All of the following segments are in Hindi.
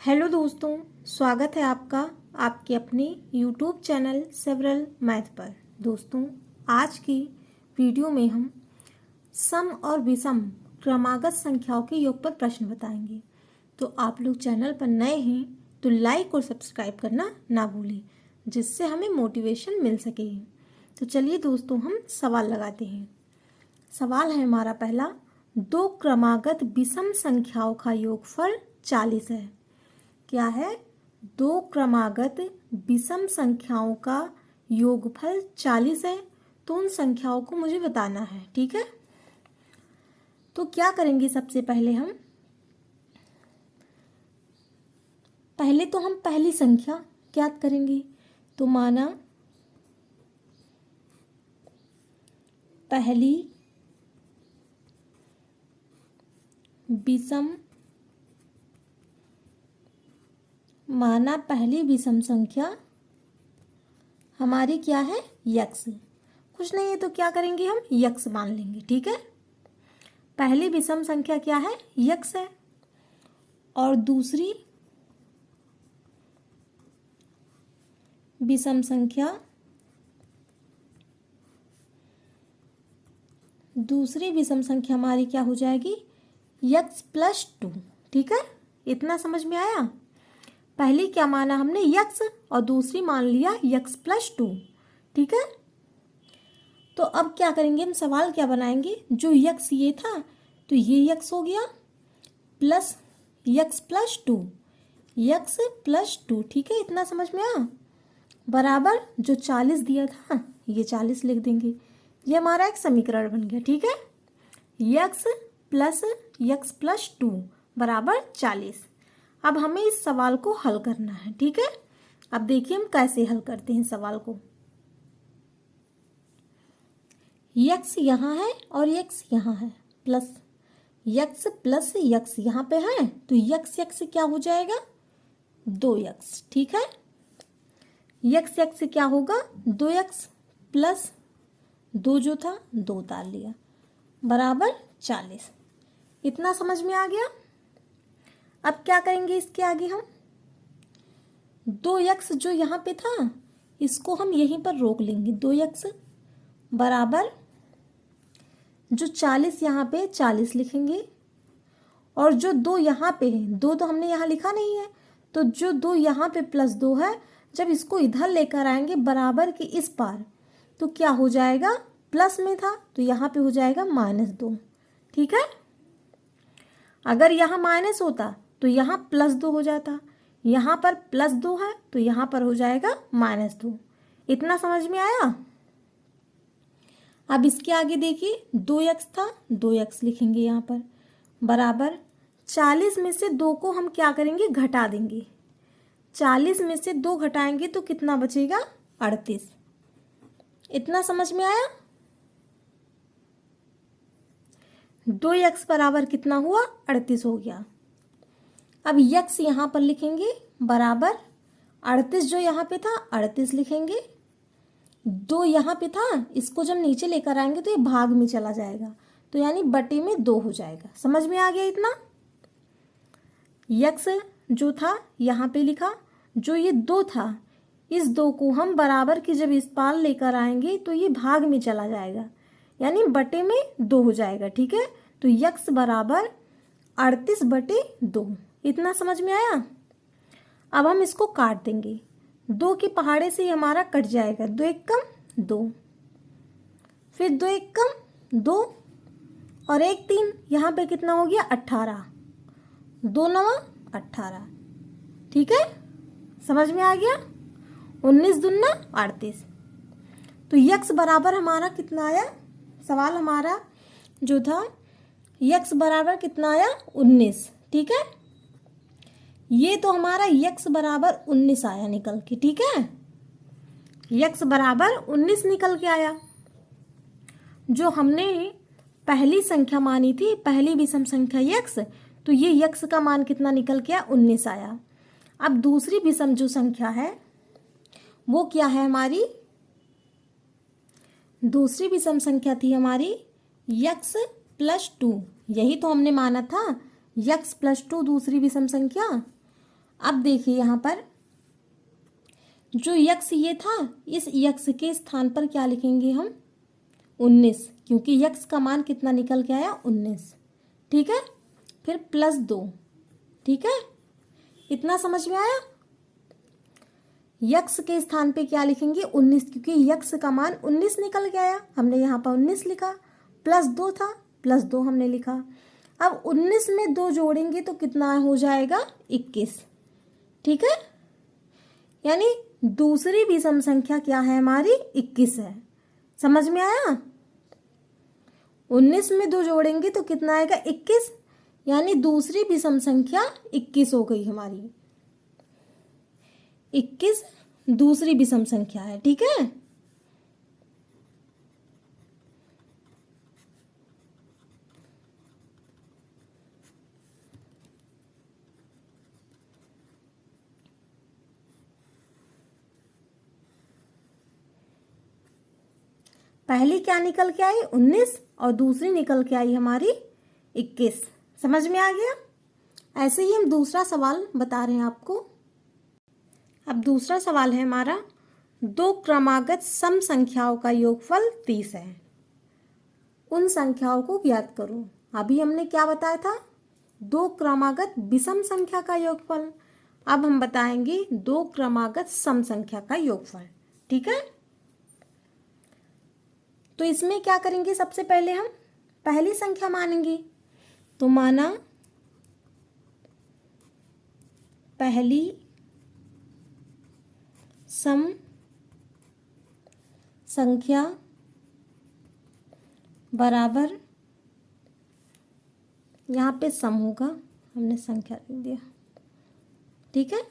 हेलो दोस्तों, स्वागत है आपका आपके अपने यूट्यूब चैनल सेवरल मैथ पर। दोस्तों, आज की वीडियो में हम सम और विषम क्रमागत संख्याओं के योग पर प्रश्न बताएंगे। तो आप लोग चैनल पर नए हैं तो लाइक और सब्सक्राइब करना ना भूलें, जिससे हमें मोटिवेशन मिल सके। तो चलिए दोस्तों, हम सवाल लगाते हैं। सवाल है हमारा पहला, दो क्रमागत विषम संख्याओं का योगफल 40 है। क्या है? दो क्रमागत विषम संख्याओं का योगफल 40 है। तो उन संख्याओं को मुझे बताना है, ठीक है। तो क्या करेंगे, सबसे पहले हम पहली संख्या ज्ञात करेंगे। तो माना पहली विषम संख्या हमारी क्या है? यक्स। कुछ नहीं है तो क्या करेंगे, हम यक्स मान लेंगे, ठीक है। पहली विषम संख्या क्या है? यक्स है। और दूसरी विषम संख्या हमारी क्या हो जाएगी? x+2, ठीक है। इतना समझ में आया? पहली क्या माना हमने? यक्स, और दूसरी मान लिया x+2, ठीक है। तो अब क्या करेंगे, हम सवाल क्या बनाएंगे? जो यक्स ये था तो ये यक्स हो गया, प्लस x+2, ठीक है। इतना समझ में आया? बराबर जो 40 दिया था ये 40 लिख देंगे। ये हमारा एक समीकरण बन गया, ठीक है। x+2 बराबर 40। अब हमें इस सवाल को हल करना है, ठीक है। अब देखिए हम कैसे हल करते हैं सवाल को। x यहाँ है और x यहाँ है, प्लस x यहाँ पे है तो x क्या हो जाएगा? 2x, ठीक है। x क्या होगा? 2x प्लस 2 जो था 2 उतार लिया, बराबर 40। इतना समझ में आ गया? अब क्या करेंगे इसके आगे, हम 2x जो यहाँ पे था इसको हम यहीं पर रोक लेंगे। 2x बराबर जो 40 यहाँ पे 40 लिखेंगे, और जो 2 यहाँ पे है, 2 तो हमने यहाँ लिखा नहीं है, तो जो 2 यहाँ पे प्लस 2 है, जब इसको इधर लेकर आएंगे बराबर के इस पार तो क्या हो जाएगा? प्लस में था तो यहाँ पे हो जाएगा -2, ठीक है। अगर यहाँ माइनस होता तो यहाँ +2 हो जाता, यहाँ पर +2 है तो यहाँ पर हो जाएगा -2। इतना समझ में आया? अब इसके आगे देखिए, 2x था, 2x लिखेंगे यहाँ पर, बराबर 40 में से 2 को हम क्या करेंगे? घटा देंगे। 40 में से 2 घटाएंगे तो कितना बचेगा? 38। इतना समझ में आया? 2x बराबर कितना हुआ? 38 हो गया। अब x यहाँ पर लिखेंगे, बराबर 38 जो यहाँ पे था 38 लिखेंगे। 2 यहाँ पे था, इसको जब नीचे लेकर आएंगे तो ये भाग में चला जाएगा, तो यानी बटे में 2 हो जाएगा। समझ में आ गया इतना? x जो था यहाँ पे लिखा, जो ये 2 था, इस 2 को हम बराबर की जब इस पार लेकर आएंगे तो ये भाग में चला जाएगा, यानी बटे में 2 हो जाएगा, ठीक है। तो x बराबर 38/2। इतना समझ में आया? अब हम इसको काट देंगे, 2 के पहाड़े से हमारा कट जाएगा, 2 1 कम 2, फिर 2 1 कम 2, और 1 3, यहाँ पे कितना हो गया? 18, 2 9 18, ठीक है। समझ में आ गया? 19 दूना 38। तो x बराबर हमारा कितना आया? सवाल हमारा जो था x बराबर कितना आया? 19, ठीक है। ये तो हमारा x बराबर 19 आया निकल के, ठीक है। x बराबर 19 निकल के आया। जो हमने पहली संख्या मानी थी, पहली विषम संख्या x, तो ये x का मान कितना निकल के आया? 19 आया। अब दूसरी विषम जो संख्या है वो क्या है हमारी? दूसरी विषम संख्या थी हमारी x+2। यही तो हमने माना था, x+2 दूसरी विषम संख्या। अब देखिए यहाँ पर जो यक्स ये था, इस यक्स के स्थान पर क्या लिखेंगे हम? 19, क्योंकि यक्स का मान कितना निकल के आया? 19। ठीक है, फिर +2। ठीक है, इतना समझ में आया? यक्स के स्थान पे क्या लिखेंगे? 19, क्योंकि यक्स का मान 19 निकल के आया, हमने यहाँ पर 19 लिखा। +2 था, +2 हमने लिखा। अब 19 में 2 जोड़ेंगे तो कितना हो जाएगा? 21। ठीक है, यानी दूसरी विषम संख्या क्या है हमारी? 21 है। समझ में आया? 19 में 2 जोड़ेंगे तो कितना आएगा? 21, यानी दूसरी विषम संख्या 21 हो गई हमारी। 21 दूसरी विषम संख्या है। ठीक है, पहली क्या निकल के आई? 19, और दूसरी निकल के आई हमारी 21। समझ में आ गया? ऐसे ही हम दूसरा सवाल बता रहे हैं आपको। अब दूसरा सवाल है हमारा, 2 क्रमागत सम संख्याओं का योगफल 30 है, उन संख्याओं को ज्ञात करो। अभी हमने क्या बताया था? 2 क्रमागत विषम संख्या का योगफल। अब हम बताएंगे 2 क्रमागत सम संख्या का योगफल। ठीक है, तो इसमें क्या करेंगे? सबसे पहले हम पहली संख्या मानेंगे, तो माना पहली सम संख्या बराबर, यहाँ पे सम होगा, हमने संख्या लिख दिया। ठीक है,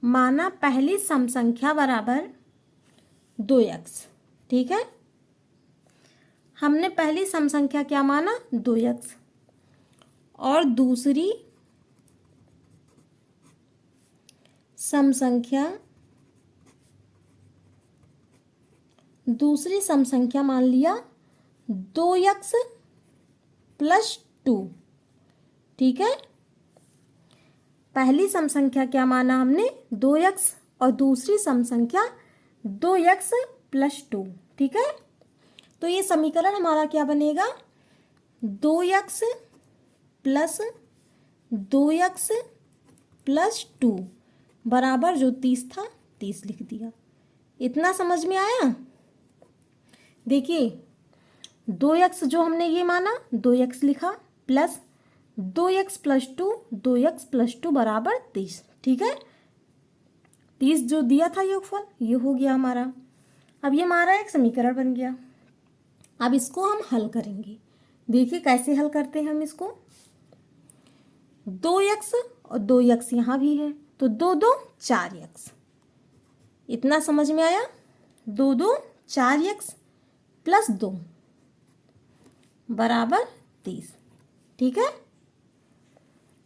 माना पहली सम संख्या बराबर 2x। ठीक है, हमने पहली सम संख्या क्या माना? 2x, और दूसरी सम संख्या मान लिया 2x + 2। ठीक है, पहली सम संख्या क्या माना हमने? 2x, और दूसरी सम संख्या 2x + 2। ठीक है, तो ये समीकरण हमारा क्या बनेगा? 2x + 2x + 2 बराबर जो 30 था, 30 लिख दिया। इतना समझ में आया? देखिए 2x जो हमने ये माना, 2x लिखा, प्लस 2x + 2, 2x + 2 बराबर 30। ठीक है, 30 जो दिया था योगफल, ये हो गया हमारा। अब ये हमारा एक समीकरण बन गया। अब इसको हम हल करेंगे। देखिए कैसे हल करते हैं हम इसको। 2x और 2x यहाँ भी है, तो 2 2 4x। इतना समझ में आया? 2 2 4x + 2 बराबर 30। ठीक है,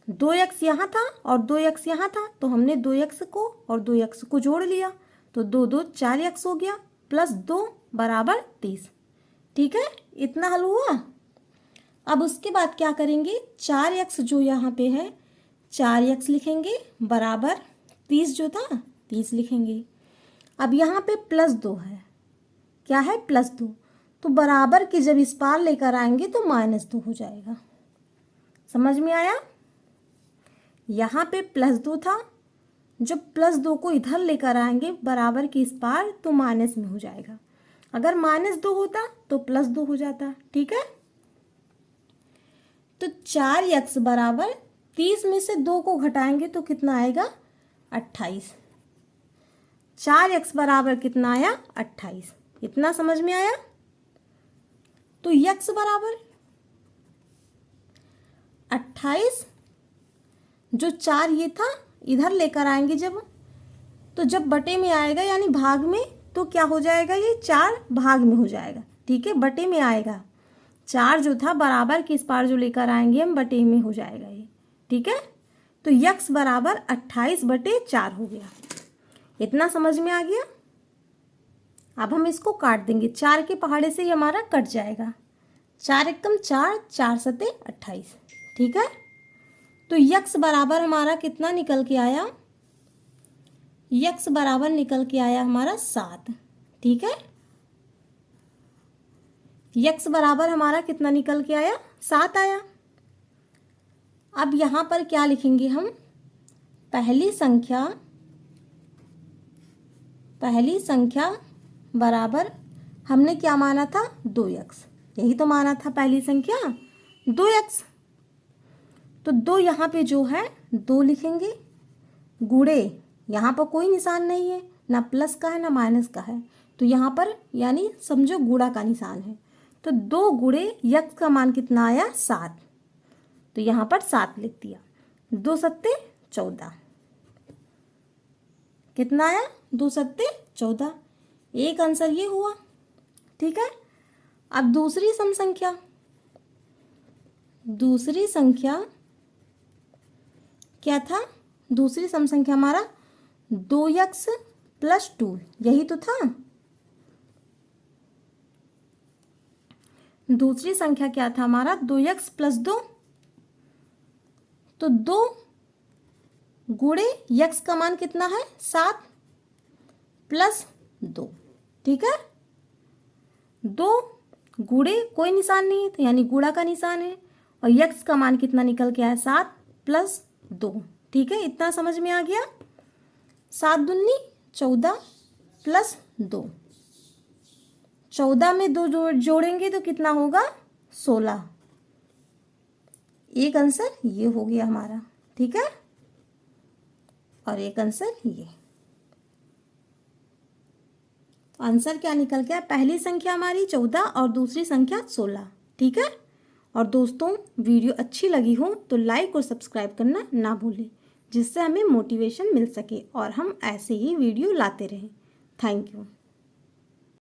2x यहाँ था और 2x यहाँ था, तो हमने 2x को और 2x को जोड़ लिया, तो 2 2 4x हो गया, +2 बराबर 30। ठीक है, इतना हल हुआ। अब उसके बाद क्या करेंगे? 4x जो यहाँ पे है, 4x लिखेंगे, बराबर 30 जो था 30 लिखेंगे। अब यहाँ पे +2 है, क्या है? +2, तो बराबर की जब इस पार लेकर आएंगे तो -2 हो जाएगा। समझ में आया? यहाँ पे +2 था, जब +2 को इधर लेकर आएंगे बराबर की इस पार, तो माइनस में हो जाएगा। अगर -2 होता तो +2 हो जाता। ठीक है, तो 4x बराबर 30 में से 2 को घटाएंगे तो कितना आएगा? 28। 4x बराबर कितना आया? 28। इतना समझ में आया? तो x बराबर 28, जो 4 ये था इधर लेकर आएंगे जब, तो जब बटे में आएगा यानी भाग में, तो क्या हो जाएगा? ये 4 भाग में हो जाएगा। ठीक है, बटे में आएगा। 4 जो था बराबर के इस पार जो लेकर आएंगे हम, बटे में हो जाएगा ये। ठीक है, तो x बराबर 28/4 हो गया। इतना समझ में आ गया? अब हम इसको काट देंगे, 4 के पहाड़े से ये हमारा कट जाएगा। 4 एकम 4, 4 सते 28। ठीक है, तो x बराबर हमारा कितना निकल के आया? यक्स बराबर निकल के आया हमारा 7। ठीक है, यक्स बराबर हमारा कितना निकल के आया, 7 आया। अब यहाँ पर क्या लिखेंगे हम, पहली संख्या बराबर हमने क्या माना था, 2x, यही तो माना था पहली संख्या 2x। तो 2 यहाँ पे जो है 2 लिखेंगे, गुणे यहाँ पर कोई निशान नहीं है, ना प्लस का है ना माइनस का है, तो यहाँ पर यानी समझो गुणा का निशान है। तो 2 गुणे यक्स का मान कितना आया, 7, तो यहाँ पर 7 लिख दिया। 2 सत्ते 14, कितना आया, 2 सत्ते 14। एक आंसर ये हुआ। ठीक है, अब दूसरी संख्या क्या था, दूसरी सम संख्या हमारा 2x + 2, यही तो था। दूसरी संख्या क्या था हमारा, 2x + 2, तो 2 गुणे यक्स का मान कितना है, 7 + 2। ठीक है, 2 गुणे कोई निशान नहीं है, तो यानी गुणा का निशान है, और यक्स का मान कितना निकल के आया, 7 + 2। ठीक है, इतना समझ में आ गया। 7 दूनी 14 + 2, 14 में 2 जोड़ेंगे तो कितना होगा, 16। एक आंसर ये हो गया हमारा। ठीक है, और एक आंसर ये। आंसर क्या निकल गया, पहली संख्या हमारी 14 और दूसरी संख्या 16। ठीक है, और दोस्तों वीडियो अच्छी लगी हो तो लाइक और सब्सक्राइब करना ना भूलें, जिससे हमें मोटिवेशन मिल सके और हम ऐसे ही वीडियो लाते रहें। Thank you.